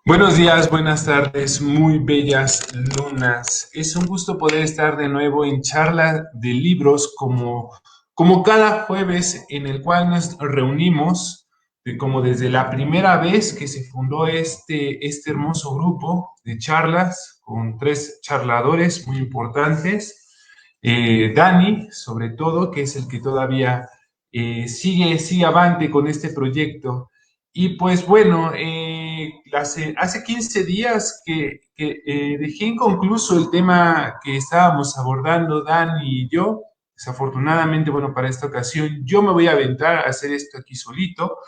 Buenos días, buenas tardes, muy bellas lunas. Es un gusto poder estar de nuevo en charla de libros como cada jueves en el cual nos reunimos, como desde la primera vez que se fundó este hermoso grupo de charlas con tres charladores muy importantes. Dani, sobre todo, que es el que todavía sigue avante con este proyecto. Y pues bueno, hace 15 días que dejé inconcluso el tema que estábamos abordando Dan y yo. Desafortunadamente, bueno, para esta ocasión yo me voy a aventar a hacer esto aquí solito,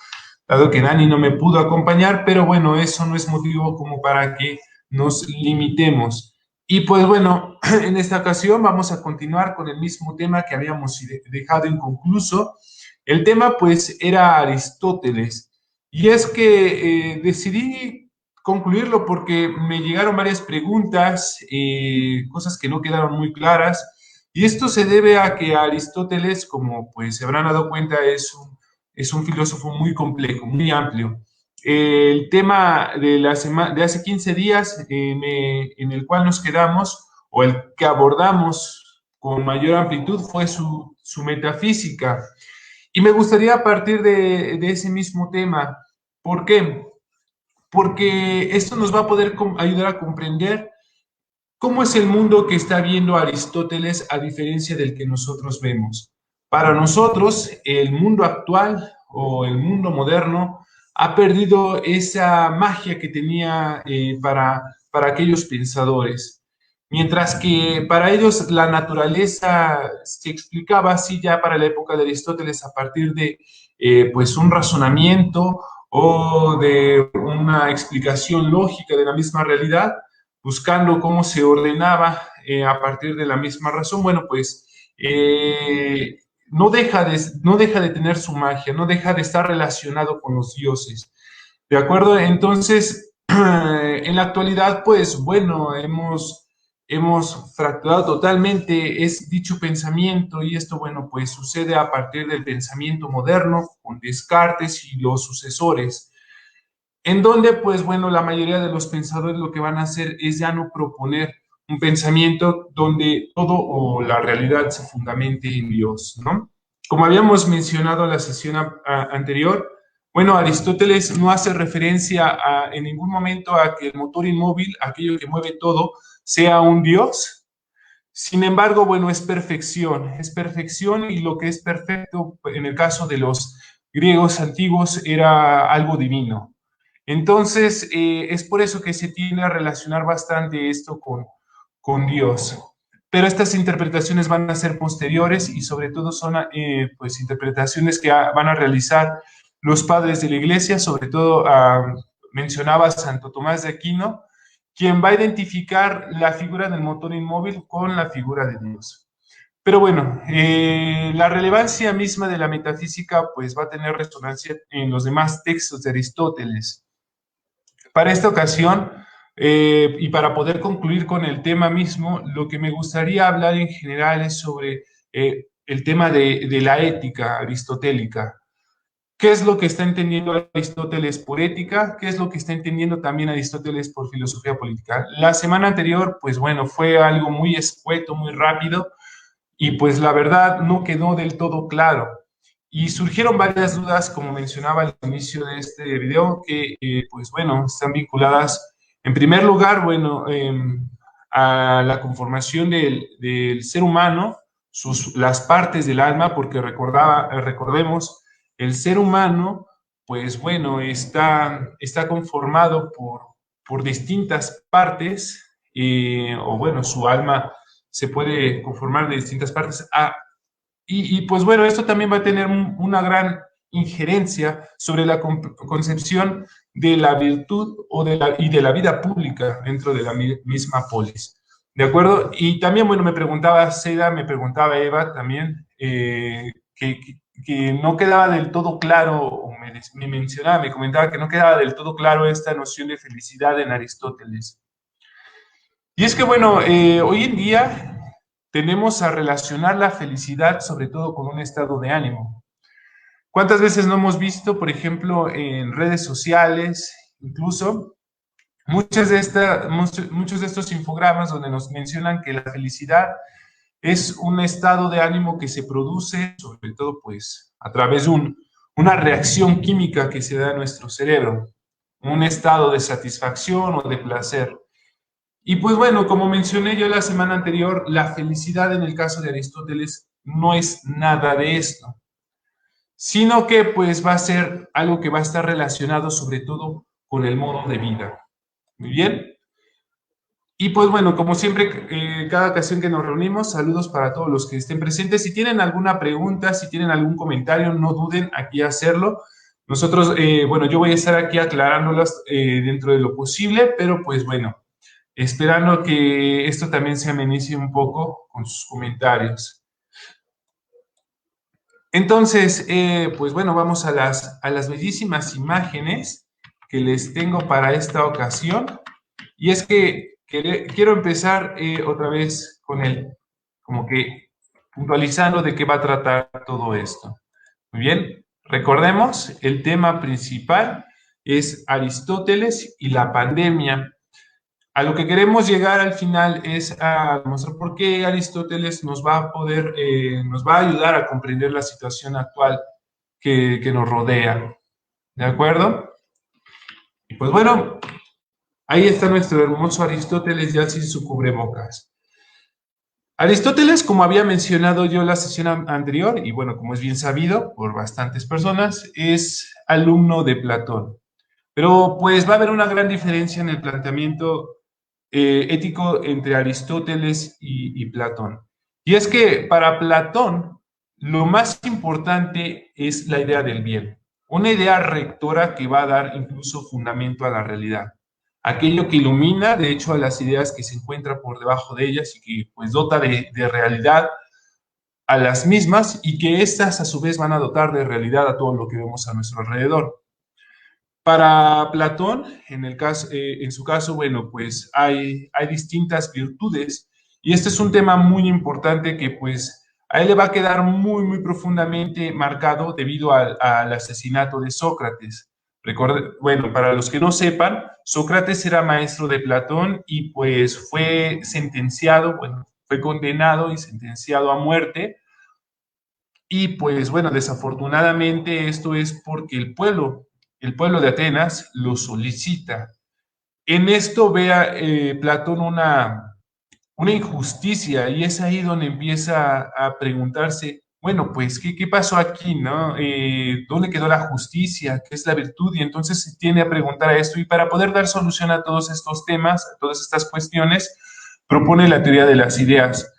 dado que Dani no me pudo acompañar, pero bueno, eso no es motivo como para que nos limitemos. Y pues bueno, en esta ocasión vamos a continuar con el mismo tema que habíamos dejado inconcluso. El tema pues era Aristóteles. Y es que decidí concluirlo porque me llegaron varias preguntas, cosas que no quedaron muy claras. Y esto se debe a que Aristóteles, como pues se habrán dado cuenta, es un filósofo muy complejo, muy amplio. El tema de hace 15 días en el cual nos quedamos, o el que abordamos con mayor amplitud, fue su metafísica. Y me gustaría partir de ese mismo tema. ¿Por qué? Porque esto nos va a poder ayudar a comprender cómo es el mundo que está viendo Aristóteles a diferencia del que nosotros vemos. Para nosotros, el mundo actual o el mundo moderno ha perdido esa magia que tenía para aquellos pensadores. Mientras que para ellos la naturaleza se explicaba así ya para la época de Aristóteles a partir de pues un razonamiento o de una explicación lógica de la misma realidad, buscando cómo se ordenaba a partir de la misma razón. Bueno, pues no deja de tener su magia, no deja de estar relacionado con los dioses. ¿De acuerdo? Entonces, en la actualidad, pues bueno, hemos fracturado totalmente es dicho pensamiento y esto, bueno, pues sucede a partir del pensamiento moderno con Descartes y los sucesores, en donde, pues bueno, la mayoría de los pensadores lo que van a hacer es ya no proponer un pensamiento donde todo o la realidad se fundamente en Dios, ¿no? Como habíamos mencionado en la sesión anterior, bueno, Aristóteles no hace referencia en ningún momento a que el motor inmóvil, aquello que mueve todo, sea un Dios. Sin embargo, bueno, es perfección y lo que es perfecto en el caso de los griegos antiguos era algo divino. Entonces, es por eso que se tiende a relacionar bastante esto con Dios. Pero estas interpretaciones van a ser posteriores y sobre todo son pues interpretaciones que van a realizar los padres de la iglesia, sobre todo mencionaba a Santo Tomás de Aquino, quien va a identificar la figura del motor inmóvil con la figura de Dios. Pero bueno, la relevancia misma de la metafísica pues va a tener resonancia en los demás textos de Aristóteles. Para esta ocasión, y para poder concluir con el tema mismo, lo que me gustaría hablar en general es sobre el tema de la ética aristotélica. ¿Qué es lo que está entendiendo Aristóteles por ética? ¿Qué es lo que está entendiendo también Aristóteles por filosofía política? La semana anterior, pues bueno, fue algo muy escueto, muy rápido, y pues la verdad no quedó del todo claro. Y surgieron varias dudas, como mencionaba al inicio de este video, que pues bueno, están vinculadas en primer lugar, bueno, a la conformación del ser humano, las partes del alma, porque recordemos, el ser humano, pues bueno, está conformado por distintas partes, o bueno, su alma se puede conformar de distintas partes. Pues bueno, esto también va a tener una gran injerencia sobre la concepción de la virtud y de la vida pública dentro de la misma polis. ¿De acuerdo? Y también, bueno, me preguntaba Seda, me preguntaba Eva también, que no quedaba del todo claro, o me mencionaba, me comentaba que no quedaba del todo claro esta noción de felicidad en Aristóteles. Y es que, bueno, hoy en día tenemos a relacionar la felicidad sobre todo con un estado de ánimo. ¿Cuántas veces no hemos visto, por ejemplo, en redes sociales, incluso, Muchos de estos infogramas donde nos mencionan que la felicidad es un estado de ánimo que se produce, sobre todo, pues, a través de una reacción química que se da en nuestro cerebro, un estado de satisfacción o de placer. Y pues bueno, como mencioné yo la semana anterior, la felicidad en el caso de Aristóteles no es nada de esto, sino que pues va a ser algo que va a estar relacionado sobre todo con el modo de vida. Muy bien. Y pues bueno, como siempre, cada ocasión que nos reunimos, saludos para todos los que estén presentes. Si tienen alguna pregunta, si tienen algún comentario, no duden aquí a hacerlo. Nosotros, bueno, yo voy a estar aquí aclarándolas dentro de lo posible, pero pues bueno, esperando que esto también se amenice un poco con sus comentarios. Entonces, pues bueno, vamos a las bellísimas imágenes que les tengo para esta ocasión. Y es que quiero empezar otra vez con el, como que puntualizando de qué va a tratar todo esto. Muy bien, recordemos, el tema principal es Aristóteles y la pandemia. A lo que queremos llegar al final es a mostrar por qué Aristóteles nos va a poder, nos va a ayudar a comprender la situación actual que nos rodea. ¿De acuerdo? Y pues bueno, ahí está nuestro hermoso Aristóteles ya sin su cubrebocas. Aristóteles, como había mencionado yo la sesión anterior, y bueno, como es bien sabido por bastantes personas, es alumno de Platón. Pero pues va a haber una gran diferencia en el planteamiento ético entre Aristóteles y Platón. Y es que para Platón lo más importante es la idea del bien, una idea rectora que va a dar incluso fundamento a la realidad. Aquello que ilumina, de hecho, a las ideas que se encuentran por debajo de ellas y que pues dota de realidad a las mismas y que éstas a su vez van a dotar de realidad a todo lo que vemos a nuestro alrededor. Para Platón, en su caso, bueno, pues hay distintas virtudes y este es un tema muy importante que pues a él le va a quedar muy, muy profundamente marcado debido al asesinato de Sócrates. Bueno, para los que no sepan, Sócrates era maestro de Platón y pues fue sentenciado, bueno, fue condenado y sentenciado a muerte. Y pues bueno, desafortunadamente esto es porque el pueblo de Atenas lo solicita. En esto vea Platón una injusticia y es ahí donde empieza a preguntarse, bueno, pues, ¿qué pasó aquí, no? ¿Dónde quedó la justicia? ¿Qué es la virtud? Y entonces se tiene a preguntar a esto y para poder dar solución a todos estos temas, a todas estas cuestiones, propone la teoría de las ideas.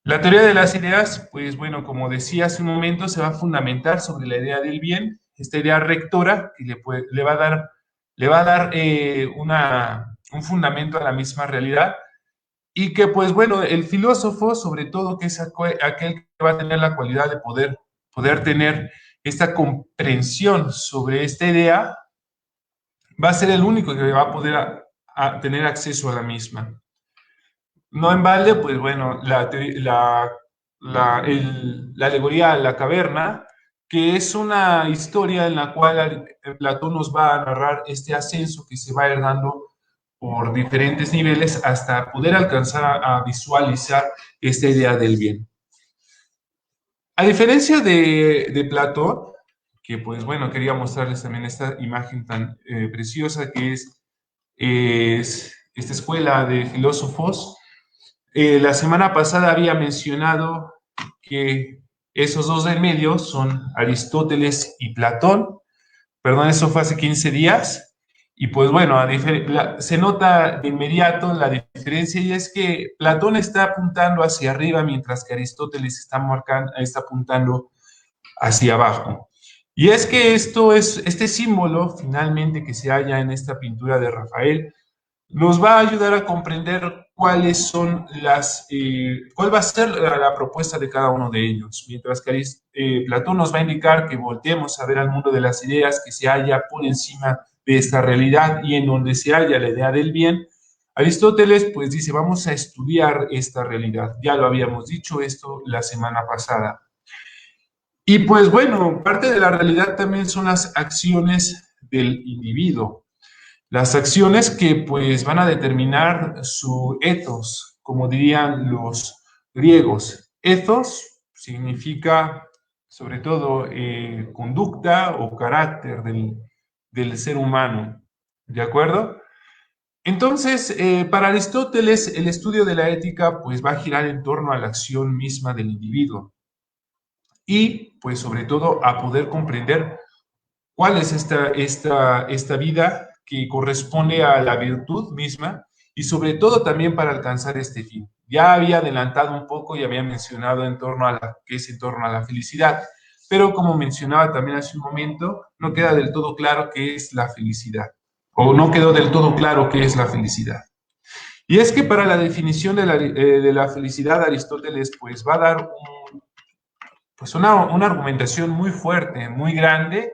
La teoría de las ideas, pues bueno, como decía hace un momento, se va a fundamentar sobre la idea del bien, esta idea rectora que le va a dar un fundamento a la misma realidad y que pues bueno, el filósofo sobre todo, que es aquel que va a tener la cualidad de poder tener esta comprensión sobre esta idea, va a ser el único que va a poder a tener acceso a la misma. No en balde, pues bueno, la alegoría de la caverna, que es una historia en la cual Platón nos va a narrar este ascenso que se va a ir dando por diferentes niveles hasta poder alcanzar a visualizar esta idea del bien. A diferencia de Platón, que pues bueno, quería mostrarles también esta imagen tan preciosa que es esta escuela de filósofos. La semana pasada había mencionado que esos dos del medio son Aristóteles y Platón. Perdón, eso fue hace 15 días. Y pues bueno, se nota de inmediato la diferencia y es que Platón está apuntando hacia arriba mientras que Aristóteles está apuntando hacia abajo. Y es que este símbolo finalmente que se halla en esta pintura de Rafael nos va a ayudar a comprender cuál va a ser la propuesta de cada uno de ellos. Mientras que Platón nos va a indicar que volteemos a ver al mundo de las ideas que se halla por encima de esta realidad y en donde se halla la idea del bien. Aristóteles pues dice, vamos a estudiar esta realidad. Ya lo habíamos dicho esto la semana pasada. Y pues bueno, parte de la realidad también son las acciones del individuo. las acciones que pues van a determinar su ethos, como dirían los griegos. Ethos significa sobre todo conducta o carácter del ser humano, ¿de acuerdo? Entonces, para Aristóteles, el estudio de la ética pues va a girar en torno a la acción misma del individuo y pues sobre todo a poder comprender cuál es esta vida que corresponde a la virtud misma y sobre todo también para alcanzar este fin. Ya había adelantado un poco y había mencionado en torno a que es en torno a la felicidad, pero como mencionaba también hace un momento, no queda del todo claro qué es la felicidad, o no quedó del todo claro qué es la felicidad. Y es que para la definición de la felicidad, Aristóteles pues va a dar pues una argumentación muy fuerte, muy grande,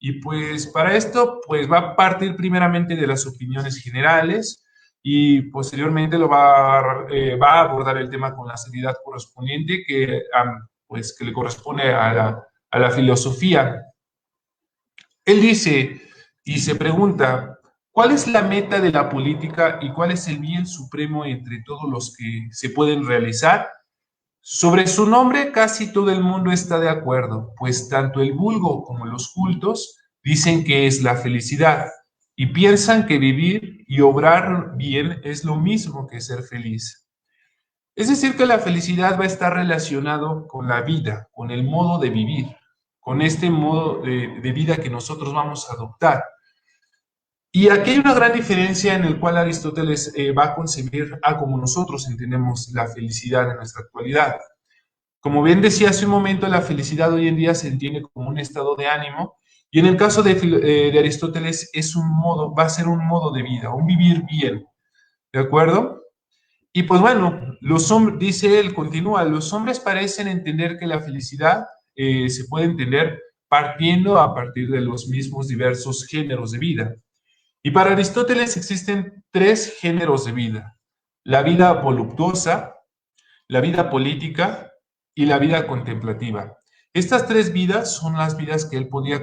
y pues para esto pues va a partir primeramente de las opiniones generales y posteriormente va a abordar el tema con la seriedad correspondiente pues, que le corresponde a la filosofía. Él dice y se pregunta, ¿cuál es la meta de la política y cuál es el bien supremo entre todos los que se pueden realizar? Sobre su nombre casi todo el mundo está de acuerdo, pues tanto el vulgo como los cultos dicen que es la felicidad y piensan que vivir y obrar bien es lo mismo que ser feliz. Es decir, que la felicidad va a estar relacionado con la vida, con el modo de vivir, con este modo de vida que nosotros vamos a adoptar. Y aquí hay una gran diferencia en el cual Aristóteles va a concebir a como nosotros entendemos la felicidad en nuestra actualidad. Como bien decía hace un momento, la felicidad hoy en día se entiende como un estado de ánimo y en el caso de Aristóteles es un modo, va a ser un modo de vida, un vivir bien, ¿de acuerdo? Y pues bueno, los hombres, dice él, continúa, los hombres parecen entender que la felicidad se puede entender partiendo a partir de los mismos diversos géneros de vida. Y para Aristóteles existen tres géneros de vida, la vida voluptuosa, la vida política y la vida contemplativa. Estas tres vidas son las vidas que él podía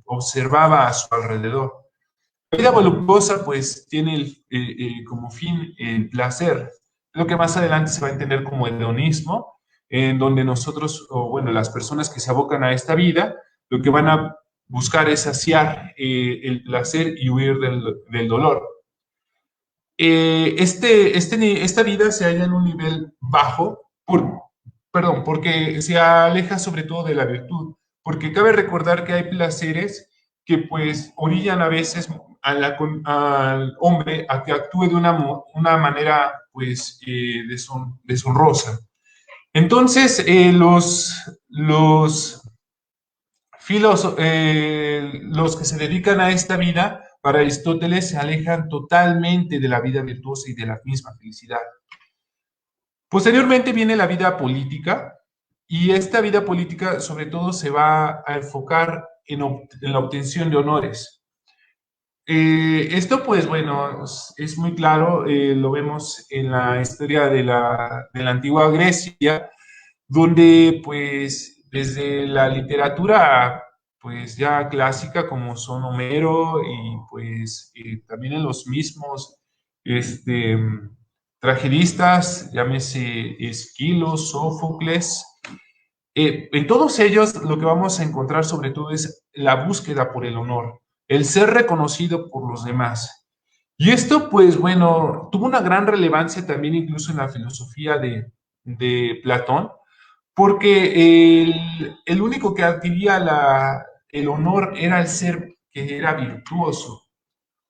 observaba a su alrededor. La vida voluptuosa pues tiene como fin el placer, lo que más adelante se va a entender como el hedonismo, en donde nosotros, o bueno, las personas que se abocan a esta vida, lo que van a buscar es saciar el placer y huir del dolor. Esta vida se halla en un nivel bajo, porque se aleja sobre todo de la virtud, porque cabe recordar que hay placeres que pues orillan a veces al hombre a que actúe de una manera pues deshonrosa. Entonces, los que se dedican a esta vida, para Aristóteles, se alejan totalmente de la vida virtuosa y de la misma felicidad. Posteriormente viene la vida política, y esta vida política sobre todo se va a enfocar en la obtención de honores. Esto, pues bueno, es muy claro, lo vemos en la historia de la antigua Grecia, donde pues desde la literatura pues ya clásica como son Homero y pues también en los mismos este, tragedistas, llámese Esquilo, Sófocles, en todos ellos lo que vamos a encontrar sobre todo es la búsqueda por el honor, el ser reconocido por los demás. Y esto, pues bueno, tuvo una gran relevancia también incluso en la filosofía de Platón, porque el único que adquiría el honor era el ser que era virtuoso.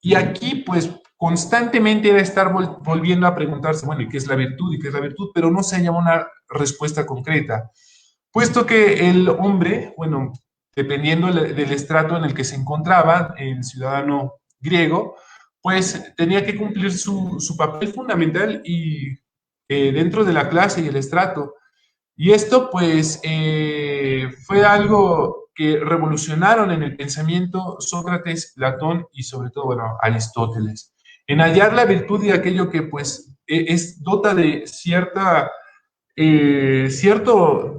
Y aquí, pues, constantemente era estar volviendo a preguntarse, bueno, ¿y qué es la virtud? ¿Y qué es la virtud? Pero no se hallaba una respuesta concreta, puesto que el hombre, bueno, dependiendo del estrato en el que se encontraba, el ciudadano griego, pues tenía que cumplir su papel fundamental y dentro de la clase y el estrato. Y esto pues fue algo que revolucionaron en el pensamiento Sócrates, Platón y sobre todo, bueno, Aristóteles. En hallar la virtud y aquello que pues dota de cierto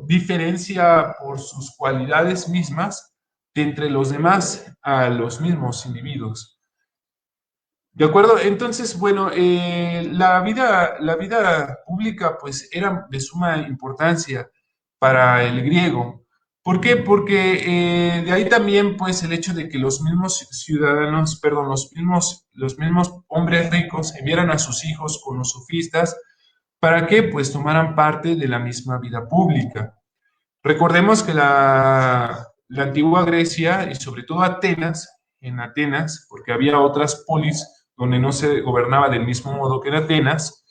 diferencia por sus cualidades mismas de entre los demás a los mismos individuos. ¿De acuerdo? Entonces, bueno, la vida pública pues era de suma importancia para el griego. ¿Por qué? Porque de ahí también pues el hecho de que los mismos ciudadanos, perdón, los mismos hombres ricos enviaran a sus hijos con los sofistas para que pues tomaran parte de la misma vida pública. Recordemos que la antigua Grecia y sobre todo Atenas, en Atenas, porque había otras polis donde no se gobernaba del mismo modo que en Atenas,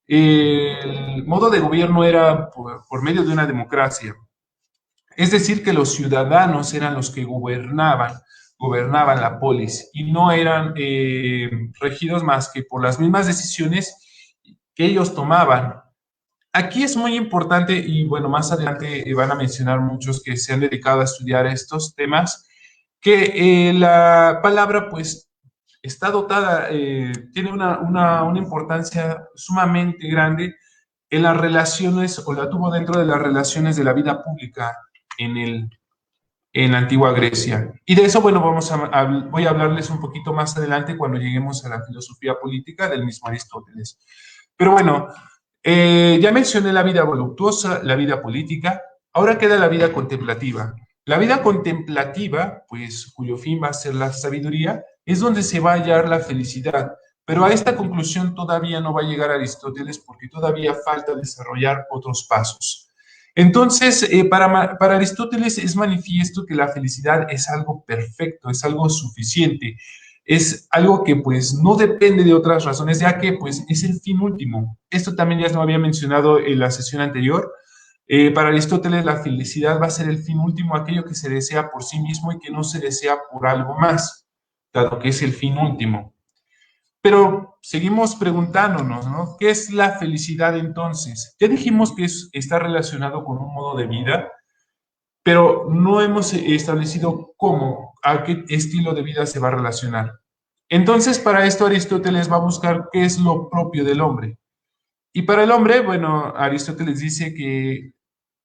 el modo de gobierno era por medio de una democracia. Es decir, que los ciudadanos eran los que gobernaban la polis y no eran regidos más que por las mismas decisiones que ellos tomaban. Aquí es muy importante y bueno, más adelante van a mencionar muchos que se han dedicado a estudiar estos temas, que la palabra pues está dotada, tiene una importancia sumamente grande en las relaciones o la tuvo dentro de las relaciones de la vida pública en, el, en la antigua Grecia. Y de eso, bueno, voy a hablarles un poquito más adelante cuando lleguemos a la filosofía política del mismo Aristóteles. Pero bueno, ya mencioné la vida voluptuosa, la vida política, ahora queda la vida contemplativa. La vida contemplativa, pues cuyo fin va a ser la sabiduría, es donde se va a hallar la felicidad. Pero a esta conclusión todavía no va a llegar Aristóteles porque todavía falta desarrollar otros pasos. Entonces, para Aristóteles es manifiesto que la felicidad es algo perfecto, es algo suficiente, es algo que pues no depende de otras razones, ya que pues es el fin último. Esto también ya lo había mencionado en la sesión anterior. Para Aristóteles la felicidad va a ser el fin último, aquello que se desea por sí mismo y que no se desea por algo más, dado que es el fin último. Pero seguimos preguntándonos, ¿no? ¿Qué es la felicidad entonces? Ya dijimos que está relacionado con un modo de vida, pero no hemos establecido cómo, a qué estilo de vida se va a relacionar. Entonces, para esto Aristóteles va a buscar qué es lo propio del hombre. Y para el hombre, bueno, Aristóteles dice que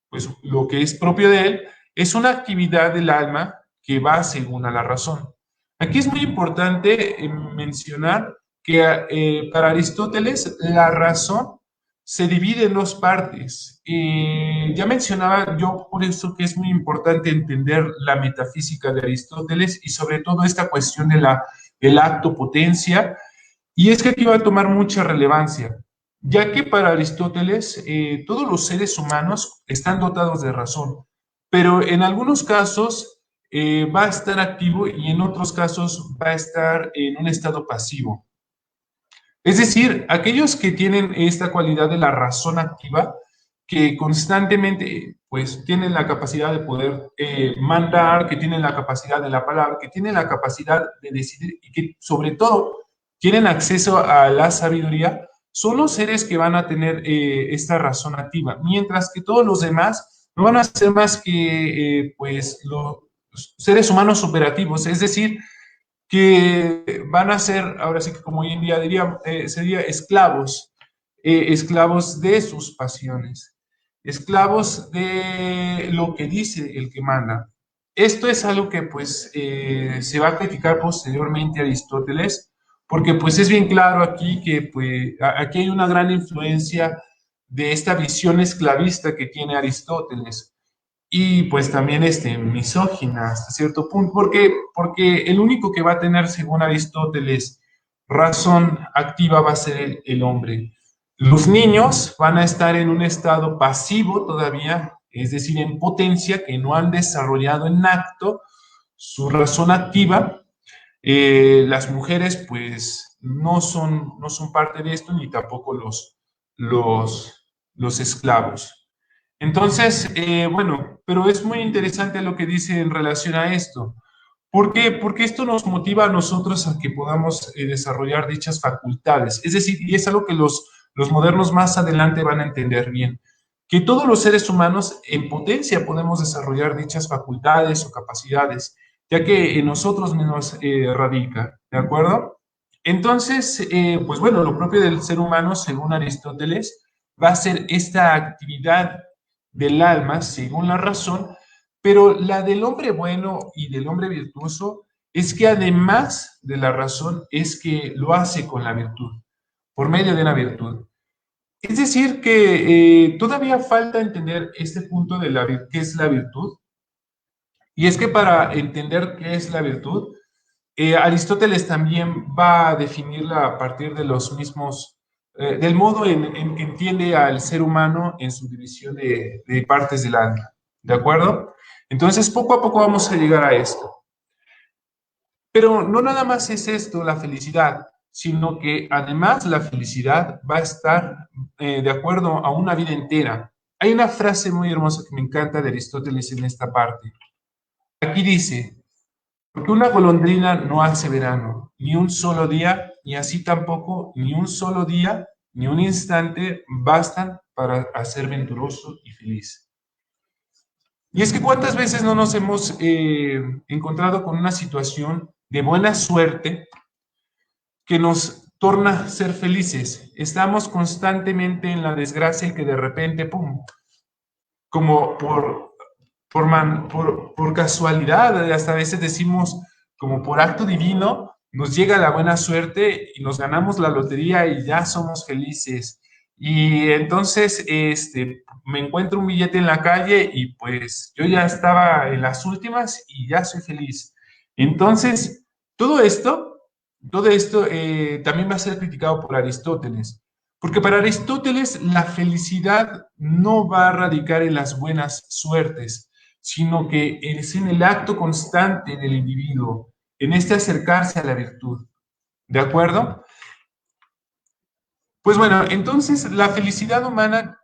pues, lo que es propio de él es una actividad del alma que va según a la razón. Aquí es muy importante mencionar que para Aristóteles la razón se divide en dos partes. Ya mencionaba yo por eso que es muy importante entender la metafísica de Aristóteles y sobre todo esta cuestión del acto potencia. Y es que aquí va a tomar mucha relevancia, ya que para Aristóteles todos los seres humanos están dotados de razón, pero en algunos casos va a estar activo y en otros casos va a estar en un estado pasivo. Es decir, aquellos que tienen esta cualidad de la razón activa, que constantemente pues tienen la capacidad de poder mandar, que tienen la capacidad de la palabra, que tienen la capacidad de decidir y que sobre todo tienen acceso a la sabiduría, son los seres que van a tener esta razón activa, mientras que todos los demás no van a ser más que pues los seres humanos operativos, es decir, que van a ser, ahora sí que como hoy en día diría, sería esclavos de sus pasiones, esclavos de lo que dice el que manda. Esto es algo que pues se va a criticar posteriormente a Aristóteles, porque pues es bien claro aquí que pues aquí hay una gran influencia de esta visión esclavista que tiene Aristóteles y pues también misógina hasta cierto punto, porque el único que va a tener, según Aristóteles, razón activa va a ser el hombre. Los niños van a estar en un estado pasivo todavía, es decir, en potencia, que no han desarrollado en acto su razón activa. Las mujeres, pues, no son parte de esto, ni tampoco los esclavos. Entonces, bueno, pero es muy interesante lo que dice en relación a esto. ¿Por qué? Porque esto nos motiva a nosotros a que podamos desarrollar dichas facultades. Es decir, y es algo que los modernos más adelante van a entender bien, que todos los seres humanos en potencia podemos desarrollar dichas facultades o capacidades, ya que en nosotros mismos radica, ¿de acuerdo? Entonces, pues bueno, lo propio del ser humano, según Aristóteles, va a ser esta actividad del alma, según la razón, pero la del hombre bueno y del hombre virtuoso es que además de la razón, es que lo hace con la virtud, por medio de una virtud. Es decir, que todavía falta entender este punto de qué es la virtud. Y es que para entender qué es la virtud, Aristóteles también va a definirla a partir de los mismos, del modo en que entiende al ser humano en su división de partes del alma. ¿De acuerdo? Entonces, poco a poco vamos a llegar a esto. Pero no nada más es esto, la felicidad, sino que además la felicidad va a estar de acuerdo a una vida entera. Hay una frase muy hermosa que me encanta de Aristóteles en esta parte. Aquí dice, porque una golondrina no hace verano, ni un solo día, ni así tampoco, ni un solo día, ni un instante bastan para hacer venturoso y feliz. Y es que cuántas veces no nos hemos encontrado con una situación de buena suerte que nos torna a ser felices. Estamos constantemente en la desgracia y que de repente, ¡pum!, como por casualidad, hasta a veces decimos como por acto divino, nos llega la buena suerte y nos ganamos la lotería y ya somos felices. Y entonces me encuentro un billete en la calle y pues yo ya estaba en las últimas y ya soy feliz. Entonces, todo esto, todo esto también va a ser criticado por Aristóteles. Porque para Aristóteles la felicidad no va a radicar en las buenas suertes, sino que es en el acto constante del individuo, en este acercarse a la virtud. ¿De acuerdo? Pues bueno, entonces la felicidad humana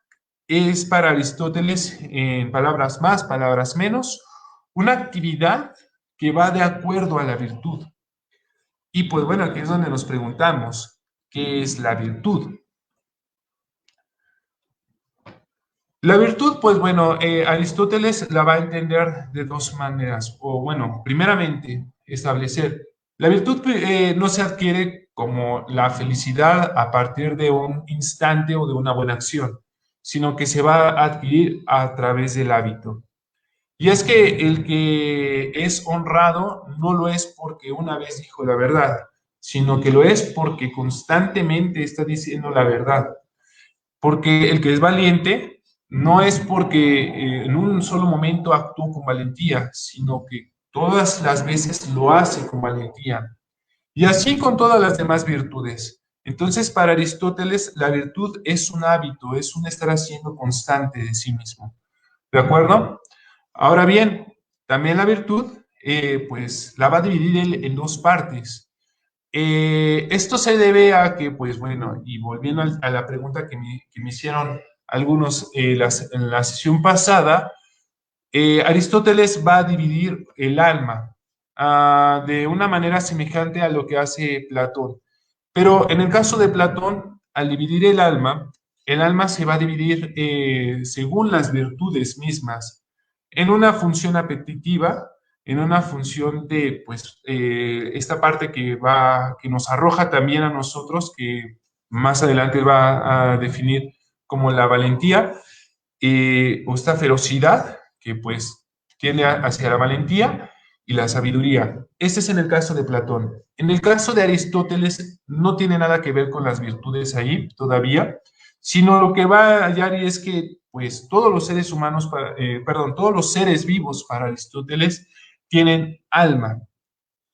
es para Aristóteles, en palabras más, palabras menos, una actividad que va de acuerdo a la virtud. Y pues bueno, aquí es donde nos preguntamos, ¿qué es la virtud? La virtud, pues bueno, Aristóteles la va a entender de dos maneras, o bueno, primeramente, establecer, la virtud no se adquiere como la felicidad a partir de un instante o de una buena acción, sino que se va a adquirir a través del hábito. Y es que el que es honrado no lo es porque una vez dijo la verdad, sino que lo es porque constantemente está diciendo la verdad. Porque el que es valiente no es porque en un solo momento actuó con valentía, sino que todas las veces lo hace con valentía. Y así con todas las demás virtudes. Entonces, para Aristóteles, la virtud es un hábito, es un estar haciendo constante de sí mismo. ¿De acuerdo? Ahora bien, también la virtud, pues la va a dividir él en dos partes. Esto se debe a que, pues bueno, y volviendo a la pregunta que me hicieron algunos en la sesión pasada, Aristóteles va a dividir el alma de una manera semejante a lo que hace Platón. Pero en el caso de Platón, al dividir el alma se va a dividir según las virtudes mismas, en una función apetitiva, en una función de, pues, esta parte que nos arroja también a nosotros, que más adelante va a definir como la valentía, o esta ferocidad, que pues tiende hacia la valentía y la sabiduría. Este es en el caso de Platón. En el caso de Aristóteles no tiene nada que ver con las virtudes ahí todavía, sino lo que va a hallar y es que pues todos los seres humanos, perdón, todos los seres vivos para Aristóteles tienen alma.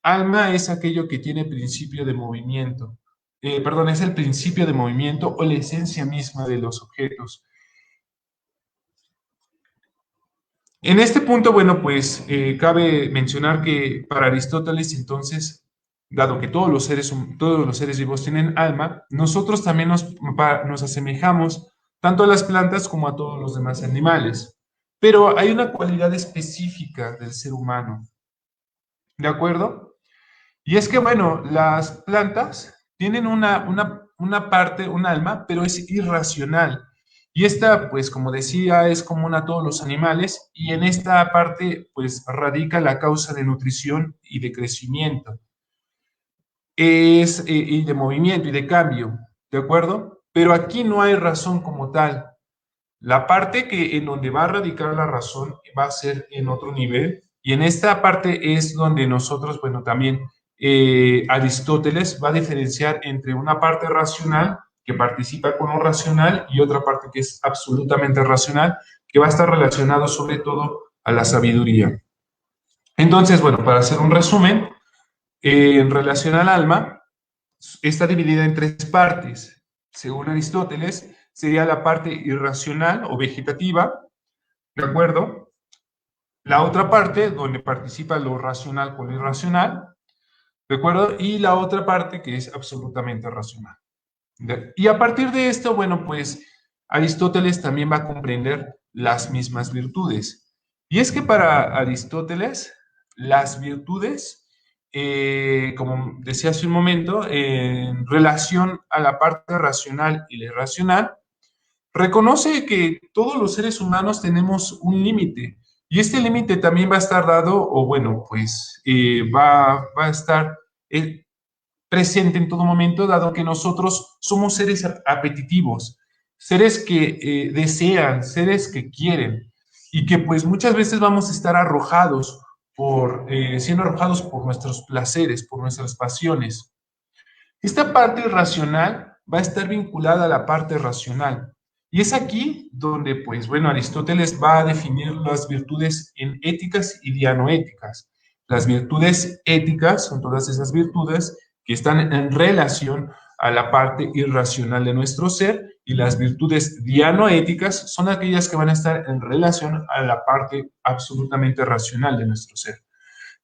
Alma es aquello que tiene principio de movimiento. Perdón, es el principio de movimiento o la esencia misma de los objetos. En este punto, bueno, pues cabe mencionar que para Aristóteles, entonces, dado que todos los seres vivos tienen alma, nosotros también nos asemejamos tanto a las plantas como a todos los demás animales. Pero hay una cualidad específica del ser humano, ¿de acuerdo? Y es que, bueno, las plantas tienen una parte, un alma, pero es irracional. Y esta, pues, como decía, es común a todos los animales y en esta parte, pues, radica la causa de nutrición y de crecimiento. Y de movimiento y de cambio, ¿de acuerdo? Pero aquí no hay razón como tal. La parte que en donde va a radicar la razón va a ser en otro nivel Y en esta parte es donde nosotros, bueno, también Aristóteles va a diferenciar entre una parte racional que participa con lo racional y otra parte que es absolutamente racional, que va a estar relacionado sobre todo a la sabiduría. Entonces, bueno, para hacer un resumen, en relación al alma, está dividida en tres partes. Según Aristóteles, sería la parte irracional o vegetativa, ¿de acuerdo? La otra parte, donde participa lo racional con lo irracional, ¿de acuerdo? Y la otra parte que es absolutamente racional. Y a partir de esto, bueno, pues Aristóteles también va a comprender las mismas virtudes. Y es que para Aristóteles, las virtudes, como decía hace un momento, en relación a la parte racional y la irracional, reconoce que todos los seres humanos tenemos un límite. Y este límite también va a estar dado, o bueno, pues va a estar presente en todo momento, dado que nosotros somos seres apetitivos, seres que desean, seres que quieren, y que pues muchas veces vamos a estar arrojados siendo arrojados por nuestros placeres, por nuestras pasiones. Esta parte racional va a estar vinculada a la parte racional. Y es aquí donde, pues bueno, Aristóteles va a definir las virtudes en éticas y dianoéticas. Las virtudes éticas son todas esas virtudes que están en relación a la parte irracional de nuestro ser, y las virtudes dianoéticas son aquellas que van a estar en relación a la parte absolutamente racional de nuestro ser,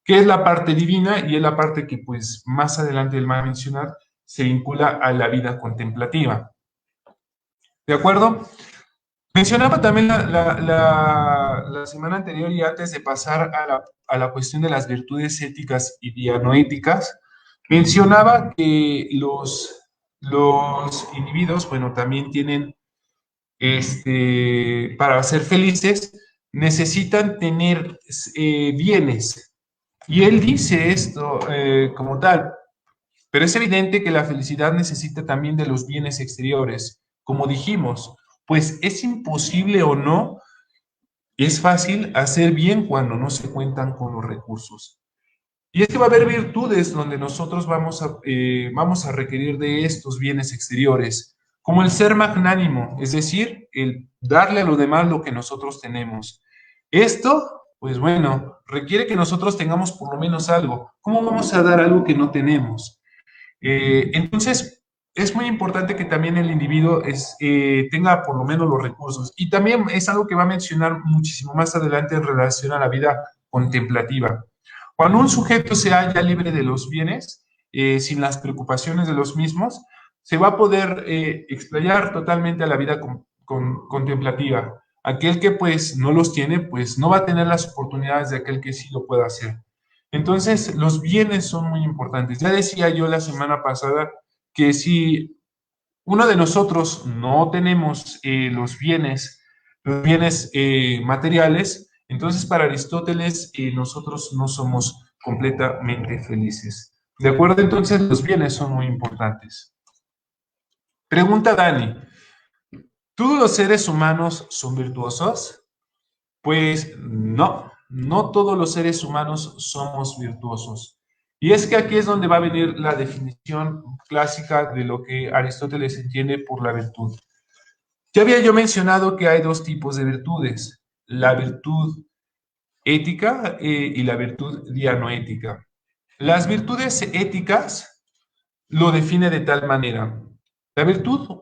que es la parte divina, y es la parte que pues más adelante él va a mencionar, se vincula a la vida contemplativa. ¿De acuerdo? Mencionaba también la semana anterior, y antes de pasar a la cuestión de las virtudes éticas y dianoéticas, mencionaba que los individuos, bueno, también tienen, para ser felices, necesitan tener bienes. Y él dice esto como tal, pero es evidente que la felicidad necesita también de los bienes exteriores. Como dijimos, pues es imposible o no, es fácil hacer bien cuando no se cuentan con los recursos. Y es que va a haber virtudes donde nosotros vamos a requerir de estos bienes exteriores, como el ser magnánimo, es decir, el darle a los demás lo que nosotros tenemos. Esto, pues bueno, requiere que nosotros tengamos por lo menos algo. ¿Cómo vamos a dar algo que no tenemos? Entonces, es muy importante que también el individuo tenga por lo menos los recursos. Y también es algo que va a mencionar muchísimo más adelante en relación a la vida contemplativa. Cuando un sujeto se halla libre de los bienes, sin las preocupaciones de los mismos, se va a poder explayar totalmente a la vida contemplativa. Aquel que pues no los tiene, pues no va a tener las oportunidades de aquel que sí lo pueda hacer. Entonces, los bienes son muy importantes. Ya decía yo la semana pasada que si uno de nosotros no tenemos los bienes materiales, entonces para Aristóteles nosotros no somos completamente felices. ¿De acuerdo? Entonces, los bienes son muy importantes. Pregunta Dani, ¿todos los seres humanos son virtuosos? Pues no, no todos los seres humanos somos virtuosos. Y es que aquí es donde va a venir la definición clásica de lo que Aristóteles entiende por la virtud. Ya había yo mencionado que hay dos tipos de virtudes, la virtud ética y la virtud dianoética. Las virtudes éticas lo define de tal manera. La virtud,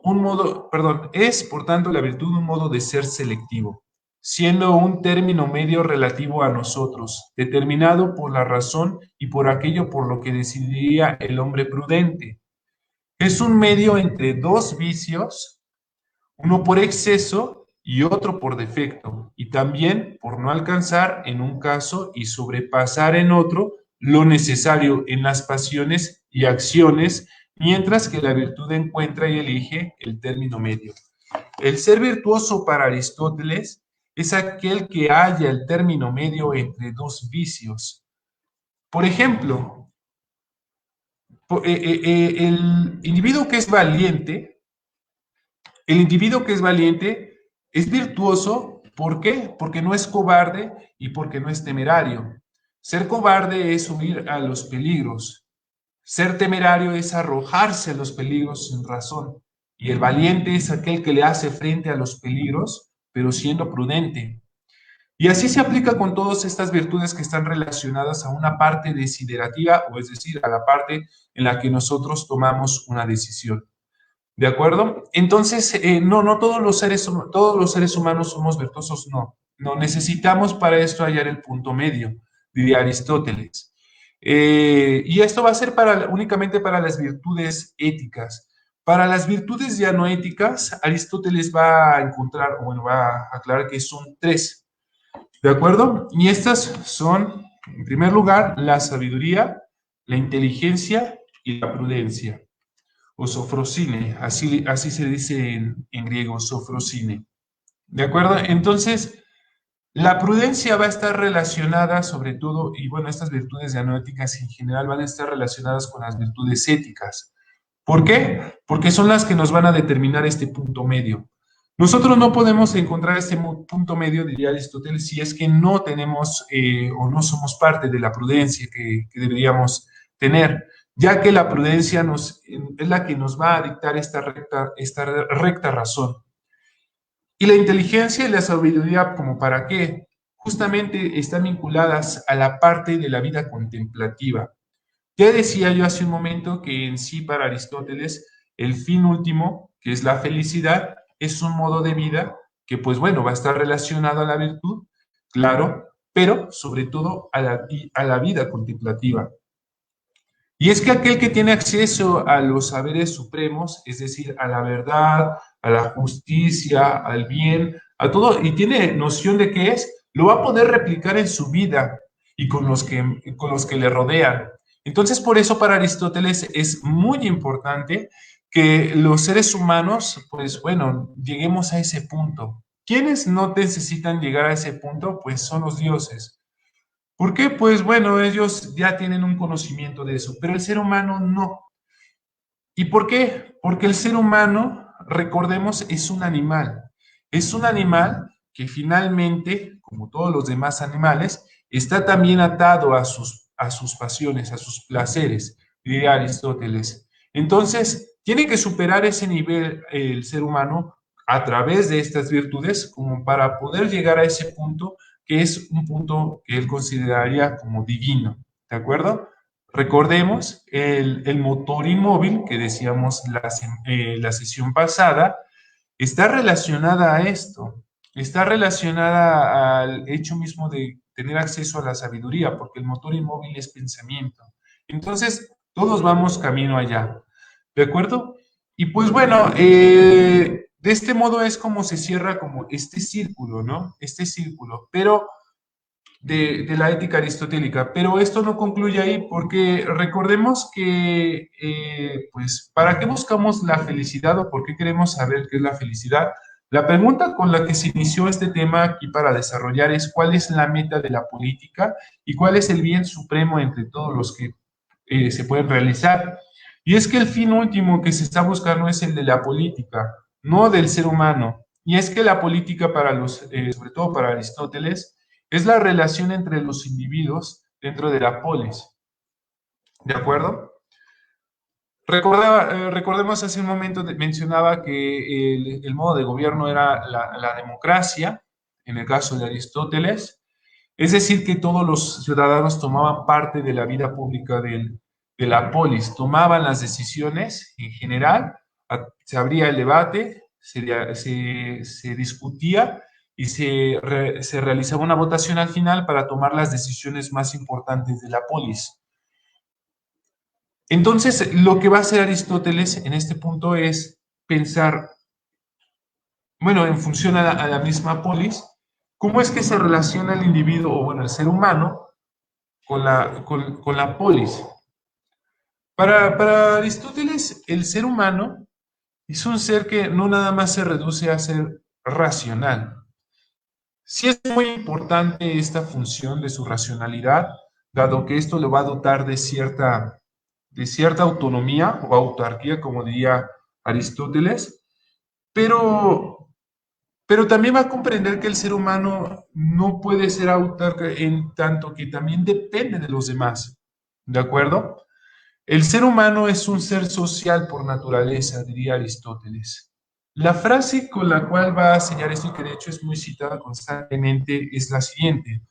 es por tanto la virtud un modo de ser selectivo, siendo un término medio relativo a nosotros, determinado por la razón y por aquello por lo que decidiría el hombre prudente. Es un medio entre dos vicios, uno por exceso y otro por defecto, y también por no alcanzar en un caso y sobrepasar en otro lo necesario en las pasiones y acciones, mientras que la virtud encuentra y elige el término medio. El ser virtuoso para Aristóteles es aquel que halla el término medio entre dos vicios. Por ejemplo, el individuo que es valiente, es virtuoso. ¿Por qué? Porque no es cobarde y porque no es temerario. Ser cobarde es huir a los peligros. Ser temerario es arrojarse a los peligros sin razón. Y el valiente es aquel que le hace frente a los peligros, pero siendo prudente. Y así se aplica con todas estas virtudes que están relacionadas a una parte desiderativa, o es decir, a la parte en la que nosotros tomamos una decisión. ¿De acuerdo? Entonces, no todos los seres humanos somos virtuosos, no. No necesitamos para esto hallar el punto medio, diría Aristóteles. Y esto va a ser únicamente para las virtudes éticas. Para las virtudes ya no éticas, Aristóteles va a encontrar, o bueno, va a aclarar que son tres. ¿De acuerdo? Y estas son, en primer lugar, la sabiduría, la inteligencia y la prudencia, o sofrosine, así se dice en griego, sofrosine. ¿De acuerdo? Entonces, la prudencia va a estar relacionada sobre todo, y bueno, estas virtudes dianoéticas en general van a estar relacionadas con las virtudes éticas. ¿Por qué? Porque son las que nos van a determinar este punto medio. Nosotros no podemos encontrar este punto medio, diría Aristóteles, si es que no tenemos o no somos parte de la prudencia que deberíamos tener, ya que la prudencia es la que nos va a dictar esta recta razón. Y la inteligencia y la sabiduría, ¿como para qué? Justamente están vinculadas a la parte de la vida contemplativa. Ya decía yo hace un momento que en sí para Aristóteles el fin último, que es la felicidad, es un modo de vida que pues bueno, va a estar relacionado a la virtud, claro, pero sobre todo a la vida contemplativa. Y es que aquel que tiene acceso a los saberes supremos, es decir, a la verdad, a la justicia, al bien, a todo, y tiene noción de qué es, lo va a poder replicar en su vida y con los que le rodean. Entonces, por eso para Aristóteles es muy importante que los seres humanos, pues bueno, lleguemos a ese punto. ¿Quiénes no necesitan llegar a ese punto? Pues son los dioses. ¿Por qué? Pues bueno, ellos ya tienen un conocimiento de eso, pero el ser humano no. ¿Y por qué? Porque el ser humano, recordemos, es un animal. Es un animal que finalmente, como todos los demás animales, está también atado a sus pasiones, a sus placeres, diría Aristóteles. Entonces, tiene que superar ese nivel el ser humano a través de estas virtudes como para poder llegar a ese punto que es un punto que él consideraría como divino. ¿De acuerdo? Recordemos el motor inmóvil que decíamos la sesión pasada, está relacionada a esto, está relacionada al hecho mismo de tener acceso a la sabiduría, porque el motor inmóvil es pensamiento. Entonces, todos vamos camino allá, ¿de acuerdo? Y pues bueno, de este modo es como se cierra como este círculo, ¿no? Este círculo, pero de la ética aristotélica. Pero esto no concluye ahí porque recordemos que, pues, ¿para qué buscamos la felicidad o por qué queremos saber qué es la felicidad? La pregunta con la que se inició este tema aquí para desarrollar es cuál es la meta de la política y cuál es el bien supremo entre todos los que se pueden realizar. Y es que el fin último que se está buscando es el de la política, no del ser humano. Y es que la política para sobre todo para Aristóteles, es la relación entre los individuos dentro de la polis. ¿De acuerdo? Recordemos hace un momento, mencionaba que el modo de gobierno era la democracia, en el caso de Aristóteles, es decir, que todos los ciudadanos tomaban parte de la vida pública de la polis, tomaban las decisiones en general, se abría el debate, se discutía y se realizaba una votación al final para tomar las decisiones más importantes de la polis. Entonces, lo que va a hacer Aristóteles en este punto es pensar, bueno, en función a la misma polis, cómo es que se relaciona el individuo, o bueno, el ser humano, con la polis. Para Aristóteles, el ser humano es un ser que no nada más se reduce a ser racional. Sí es muy importante esta función de su racionalidad, dado que esto lo va a dotar de cierta autonomía o autarquía, como diría Aristóteles, pero pero también va a comprender que el ser humano no puede ser autarca en tanto que también depende de los demás, ¿de acuerdo? El ser humano es un ser social por naturaleza, diría Aristóteles. La frase con la cual va a sellar esto, y que de hecho es muy citada constantemente, es la siguiente.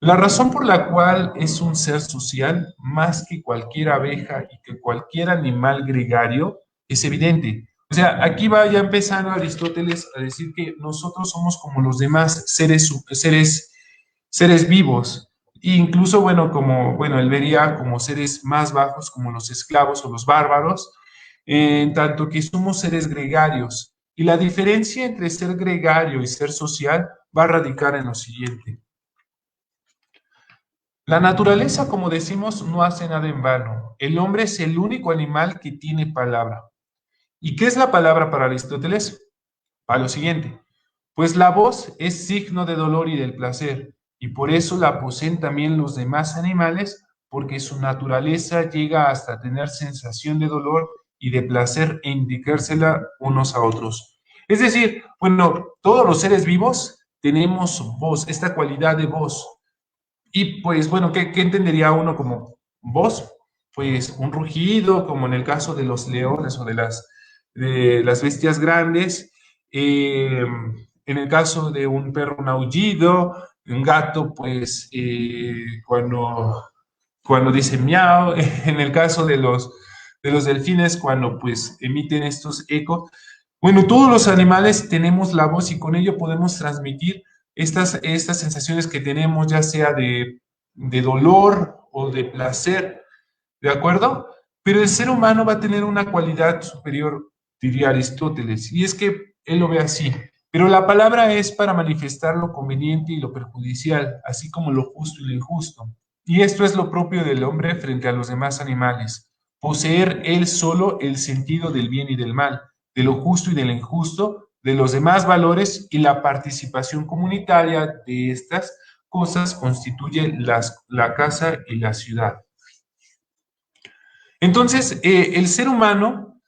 La razón por la cual es un ser social más que cualquier abeja y que cualquier animal gregario es evidente. O sea, aquí va ya empezando Aristóteles a decir que nosotros somos como los demás seres vivos. E incluso, bueno, como, bueno, él vería como seres más bajos, como los esclavos o los bárbaros, en tanto que somos seres gregarios. Y la diferencia entre ser gregario y ser social va a radicar en lo siguiente. La naturaleza, como decimos, no hace nada en vano. El hombre es el único animal que tiene palabra. ¿Y qué es la palabra para Aristóteles? Para lo siguiente. Pues la voz es signo de dolor y del placer, y por eso la poseen también los demás animales, porque su naturaleza llega hasta tener sensación de dolor y de placer e indicársela unos a otros. Es decir, bueno, todos los seres vivos tenemos voz, esta cualidad de voz. Y pues bueno, ¿qué entendería uno como voz? Pues un rugido, como en el caso de los leones o de las bestias grandes. En el caso de un perro, un aullido. Un gato, pues cuando dice miau. En el caso de los delfines, cuando pues emiten estos ecos. Bueno, todos los animales tenemos la voz y con ello podemos transmitir estas sensaciones que tenemos, ya sea de dolor o de placer, ¿de acuerdo? Pero el ser humano va a tener una cualidad superior, diría Aristóteles, y es que él lo ve así. Pero la palabra es para manifestar lo conveniente y lo perjudicial, así como lo justo y lo injusto. Y esto es lo propio del hombre frente a los demás animales. Poseer él solo el sentido del bien y del mal, de lo justo y de lo injusto, de los demás valores y la participación comunitaria de estas cosas constituye la casa y la ciudad. Entonces, el ser humano,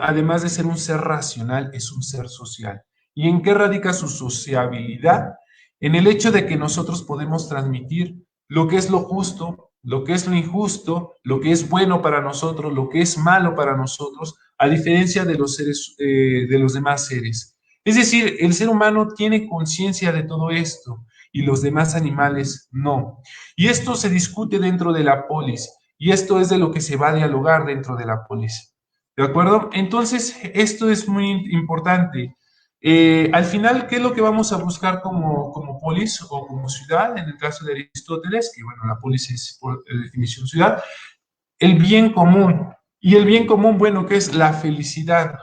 además de ser un ser racional, es un ser social. ¿Y en qué radica su sociabilidad? En el hecho de que nosotros podemos transmitir lo que es lo justo, lo que es lo injusto, lo que es bueno para nosotros, lo que es malo para nosotros, a diferencia de los seres, de los demás seres. Es decir, el ser humano tiene conciencia de todo esto y los demás animales no. Y esto se discute dentro de la polis. Y esto es de lo que se va a dialogar dentro de la polis. ¿De acuerdo? Entonces, esto es muy importante. Al final, ¿qué es lo que vamos a buscar como polis o como ciudad? En el caso de Aristóteles, que bueno, la polis es por definición ciudad, el bien común. Y el bien común, bueno, ¿qué es la felicidad?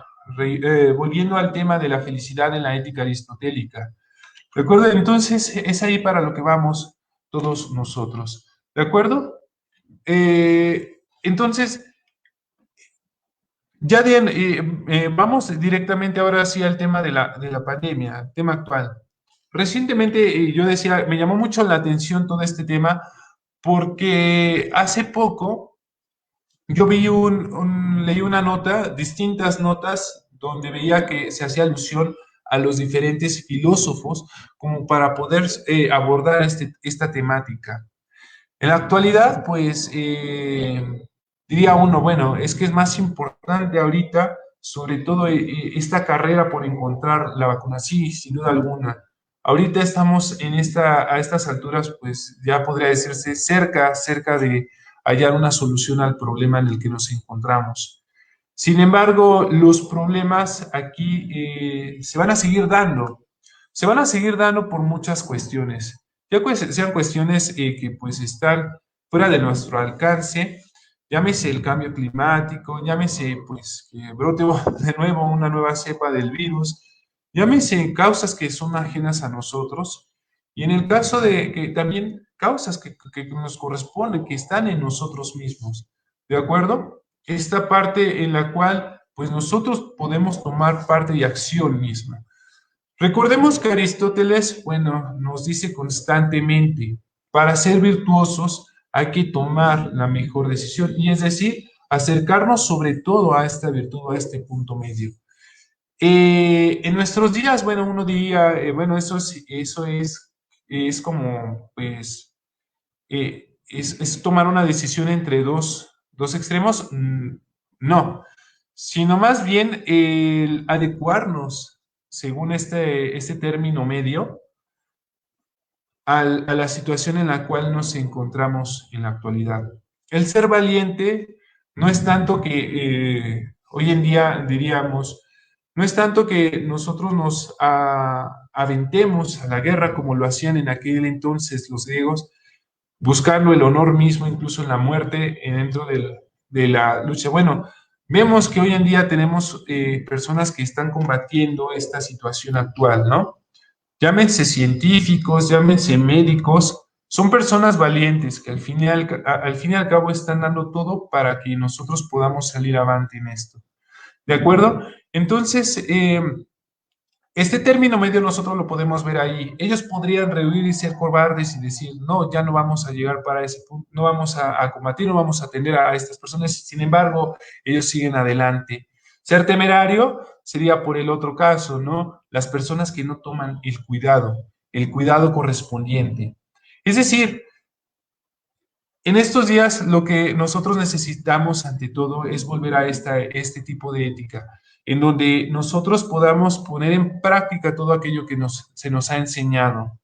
Volviendo al tema de la felicidad en la ética aristotélica. ¿De acuerdo? Entonces, es ahí para lo que vamos todos nosotros. ¿De acuerdo? Entonces, vamos directamente ahora sí al tema de la pandemia, tema actual. Recientemente yo decía, me llamó mucho la atención todo este tema porque hace poco yo leí una nota, distintas notas, donde veía que se hacía alusión a los diferentes filósofos como para poder abordar esta temática. En la actualidad, pues diría uno, bueno, es que es más importante ahorita, sobre todo esta carrera por encontrar la vacuna, sí, sin duda alguna. Ahorita estamos a estas alturas, pues ya podría decirse cerca de hallar una solución al problema en el que nos encontramos. Sin embargo, los problemas aquí se van a seguir dando. Se van a seguir dando por muchas cuestiones. Ya sean cuestiones que pues están fuera de nuestro alcance, llámese el cambio climático, llámese pues que brote de nuevo una nueva cepa del virus, llámese causas que son ajenas a nosotros, y en el caso de que también causas que nos corresponden, que están en nosotros mismos, ¿de acuerdo? Esta parte en la cual pues nosotros podemos tomar parte y acción misma. Recordemos que Aristóteles, bueno, nos dice constantemente, para ser virtuosos hay que tomar la mejor decisión, y es decir, acercarnos sobre todo a esta virtud, a este punto medio. En nuestros días, bueno, uno diría, bueno, es como, pues, es tomar una decisión entre dos extremos. No, sino más bien el adecuarnos, según este término medio, a la situación en la cual nos encontramos en la actualidad. El ser valiente no es tanto que hoy en día diríamos, no es tanto que nosotros nos aventemos a la guerra como lo hacían en aquel entonces los griegos, buscando el honor mismo, incluso en la muerte, dentro de la lucha. Bueno, vemos que hoy en día tenemos personas que están combatiendo esta situación actual, ¿no? Llámense científicos, llámense médicos, son personas valientes que al fin y al cabo están dando todo para que nosotros podamos salir avante en esto. ¿De acuerdo? Entonces, este término medio nosotros lo podemos ver ahí. Ellos podrían rehuir y ser cobardes y decir, no, ya no vamos a llegar para ese punto, no vamos a combatir, no vamos a atender a estas personas. Sin embargo, ellos siguen adelante. Ser temerario sería por el otro caso, ¿no? Las personas que no toman el cuidado correspondiente. Es decir, en estos días lo que nosotros necesitamos ante todo es volver a este tipo de ética, en donde nosotros podamos poner en práctica todo aquello que se nos ha enseñado.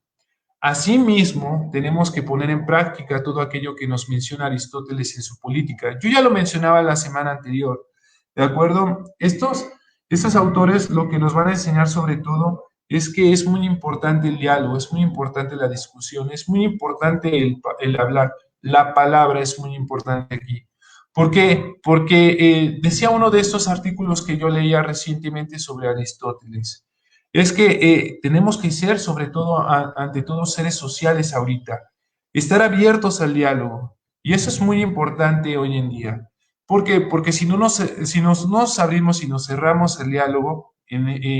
Asimismo, tenemos que poner en práctica todo aquello que nos menciona Aristóteles en su política. Yo ya lo mencionaba la semana anterior, ¿de acuerdo? Estos autores lo que nos van a enseñar sobre todo es que es muy importante el diálogo, es muy importante la discusión, es muy importante el hablar. La palabra es muy importante aquí. ¿Por qué? Porque decía uno de estos artículos que yo leía recientemente sobre Aristóteles, es que tenemos que ser, sobre todo, ante todo, seres sociales ahorita, estar abiertos al diálogo. Y eso es muy importante hoy en día. ¿Por qué? Porque si nos abrimos y nos cerramos al diálogo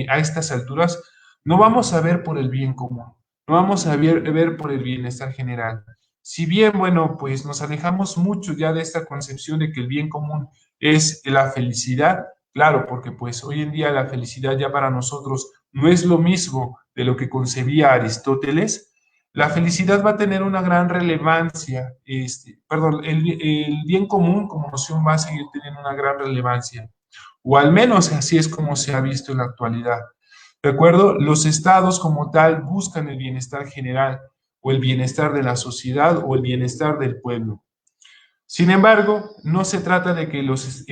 a estas alturas, no vamos a ver por el bien común, no vamos a ver por el bienestar general. Si bien, bueno, pues nos alejamos mucho ya de esta concepción de que el bien común es la felicidad, claro, porque pues hoy en día la felicidad ya para nosotros no es lo mismo de lo que concebía Aristóteles. La felicidad va a tener una gran relevancia, perdón, el bien común como noción va a seguir teniendo una gran relevancia, o al menos así es como se ha visto en la actualidad. ¿De acuerdo? Los estados como tal buscan el bienestar general o el bienestar de la sociedad o el bienestar del pueblo. Sin embargo, no se trata de que los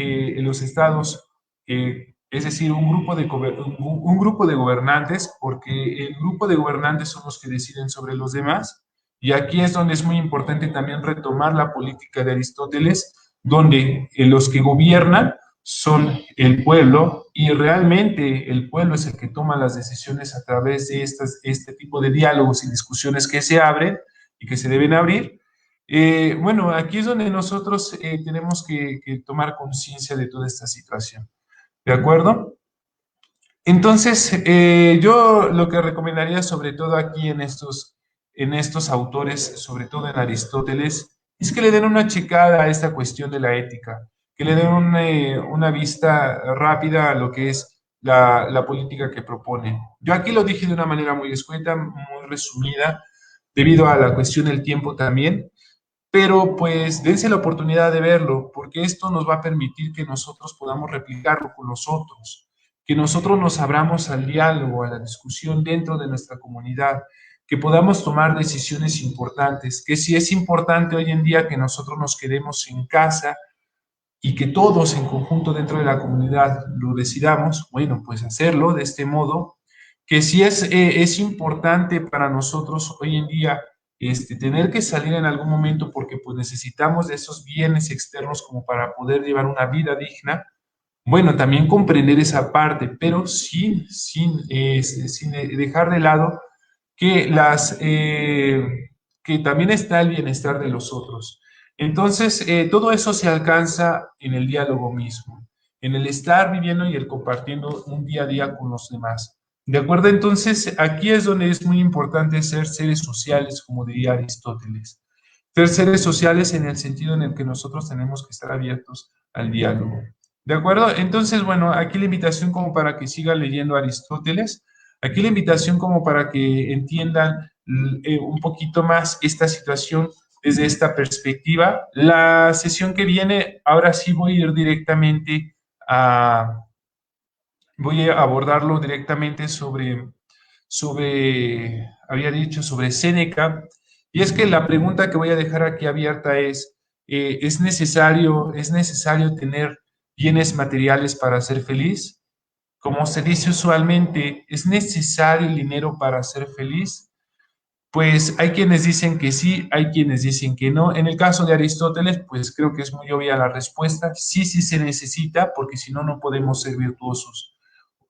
estados, es decir, un grupo de gobernantes, porque el grupo de gobernantes son los que deciden sobre los demás, y aquí es donde es muy importante también retomar la política de Aristóteles, donde los que gobiernan son el pueblo y realmente el pueblo es el que toma las decisiones a través de este tipo de diálogos y discusiones que se abren y que se deben abrir. Bueno, aquí es donde nosotros tenemos que tomar conciencia de toda esta situación, ¿de acuerdo? Entonces, yo lo que recomendaría sobre todo aquí en estos autores, sobre todo en Aristóteles, es que le den una checada a esta cuestión de la ética, que le den una vista rápida a lo que es la política que propone. Yo aquí lo dije de una manera muy escueta, muy resumida, debido a la cuestión del tiempo también, pero pues dense la oportunidad de verlo, porque esto nos va a permitir que nosotros podamos replicarlo con los otros, que nosotros nos abramos al diálogo, a la discusión dentro de nuestra comunidad, que podamos tomar decisiones importantes, que si es importante hoy en día que nosotros nos quedemos en casa y que todos en conjunto dentro de la comunidad lo decidamos, bueno, pues hacerlo de este modo, que si es importante para nosotros hoy en día tener que salir en algún momento porque pues necesitamos de esos bienes externos como para poder llevar una vida digna, bueno, también comprender esa parte, pero sin dejar de lado que, que también está el bienestar de los otros. Entonces, todo eso se alcanza en el diálogo mismo, en el estar viviendo y el compartiendo un día a día con los demás. ¿De acuerdo? Entonces, aquí es donde es muy importante ser seres sociales, como diría Aristóteles. Ser seres sociales en el sentido en el que nosotros tenemos que estar abiertos al diálogo. ¿De acuerdo? Entonces, bueno, aquí la invitación como para que siga leyendo Aristóteles, aquí la invitación como para que entiendan un poquito más esta situación desde esta perspectiva. La sesión que viene, ahora sí voy a ir directamente a, voy a abordarlo directamente había dicho, sobre Séneca. Y es que la pregunta que voy a dejar aquí abierta ¿es necesario tener bienes materiales para ser feliz? Como se dice usualmente, ¿es necesario el dinero para ser feliz? Pues hay quienes dicen que sí, hay quienes dicen que no. En el caso de Aristóteles, pues creo que es muy obvia la respuesta. Sí, sí se necesita, porque si no, no podemos ser virtuosos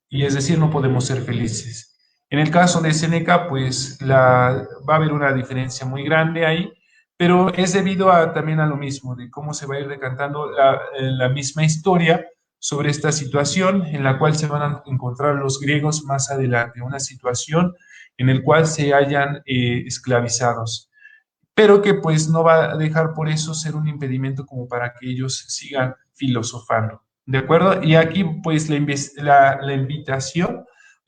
y es decir, no podemos ser felices. En el caso de Seneca, pues va a haber una diferencia muy grande ahí, pero es debido también a lo mismo, de cómo se va a ir decantando la misma historia sobre esta situación en la cual se van a encontrar los griegos más adelante, una situación en la cual se hayan esclavizados, pero que pues no va a dejar por eso ser un impedimento como para que ellos sigan filosofando. ¿De acuerdo? Y aquí pues la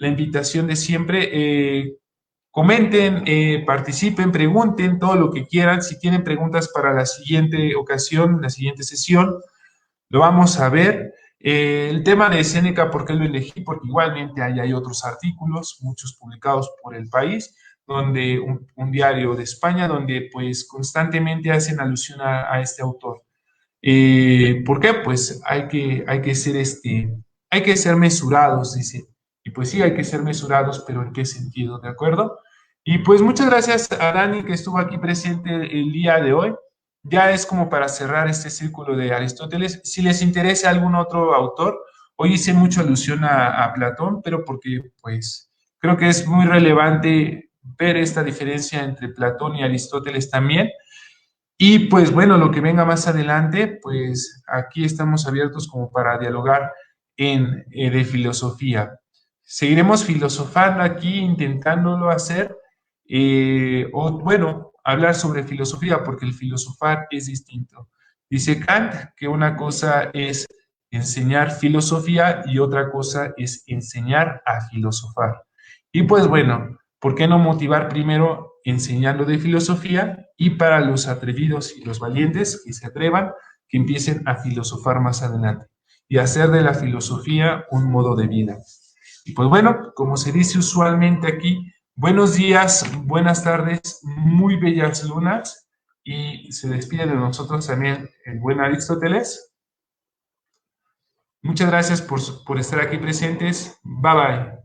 invitación de siempre, comenten, participen, pregunten todo lo que quieran. Si tienen preguntas para la siguiente ocasión, la siguiente sesión, lo vamos a ver. El tema de Séneca, ¿por qué lo elegí? Porque igualmente hay otros artículos, muchos publicados por El País, donde un diario de España, donde pues constantemente hacen alusión a este autor. ¿Por qué? Pues hay que ser mesurados, dice. Y pues sí, hay que ser mesurados, pero ¿en qué sentido? ¿De acuerdo? Y pues muchas gracias a Dani que estuvo aquí presente el día de hoy. Ya es como para cerrar este círculo de Aristóteles. Si les interesa algún otro autor, hoy hice mucha alusión a Platón, pero porque pues creo que es muy relevante ver esta diferencia entre Platón y Aristóteles también. Y pues bueno, lo que venga más adelante, pues aquí estamos abiertos como para dialogar de filosofía. Seguiremos filosofando aquí, intentándolo hacer, o bueno, hablar sobre filosofía, porque el filosofar es distinto. Dice Kant que una cosa es enseñar filosofía y otra cosa es enseñar a filosofar. Y pues bueno, ¿por qué no motivar primero enseñando de filosofía y para los atrevidos y los valientes que se atrevan, que empiecen a filosofar más adelante y hacer de la filosofía un modo de vida? Y pues bueno, como se dice usualmente aquí, buenos días, buenas tardes, muy bellas lunas, y se despide de nosotros también el buen Aristóteles. Muchas gracias por estar aquí presentes. Bye bye.